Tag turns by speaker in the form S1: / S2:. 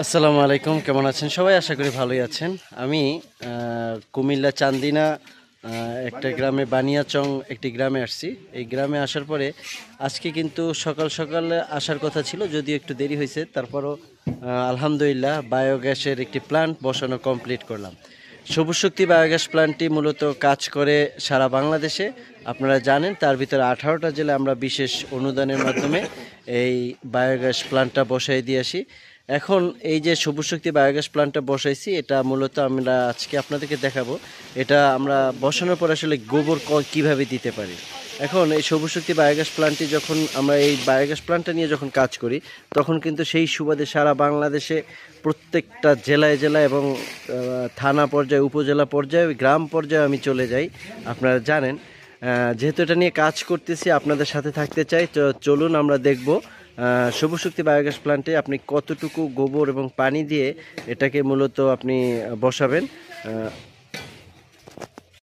S1: আসসালামু আলাইকুম, কেমন আছেন সবাই? আশা করি ভালোই আছেন। আমি কুমিল্লা চান্দিনা একটা গ্রামে বানিয়াচং একটি গ্রামে আসছি। এই গ্রামে আসার পরে আজকে কিন্তু সকাল সকাল আসার কথা ছিল, যদিও একটু দেরি হয়েছে। তারপরও আলহামদুলিল্লাহ বায়োগ্যাসের একটি প্ল্যান্ট বসানো কমপ্লিট করলাম। সবুজ শক্তি বায়োগ্যাস প্ল্যান্টটি মূলত কাজ করে সারা বাংলাদেশে। আপনারা জানেন তার ভিতরে 18টা জেলায় আমরা বিশেষ অনুদানের মাধ্যমে এই বায়োগ্যাস প্ল্যান্টটা বসাই দিয়ে আসি। এখন এই যে সবুজ শক্তি বায়োগ্যাস প্ল্যান্টটা বসাইছি, এটা মূলত আমরা আজকে আপনাদেরকে দেখাবো। এটা আমরা বসানোর পর আসলে গোবর কিভাবে দিতে পারি। এখন এই সবুজ শক্তি বায়োগ্যাস প্ল্যান্টটি যখন আমরা এই বায়োগ্যাস প্ল্যান্টটা নিয়ে যখন কাজ করি, তখন কিন্তু সেই সুবাদে সারা বাংলাদেশে প্রত্যেকটা জেলায় জেলায় এবং থানা পর্যায়ে, উপজেলা পর্যায়ে, গ্রাম পর্যায়ে আমি চলে যাই। আপনারা জানেন, যেহেতু এটা নিয়ে কাজ করতেছি, আপনাদের সাথে থাকতে চাই। তো চলুন আমরা দেখব সবুজ শক্তি বায়োগ্যাস প্ল্যান্টে আপনি কতটুকু গোবর এবং পানি দিয়ে এটাকে মূলত আপনি বসাবেন।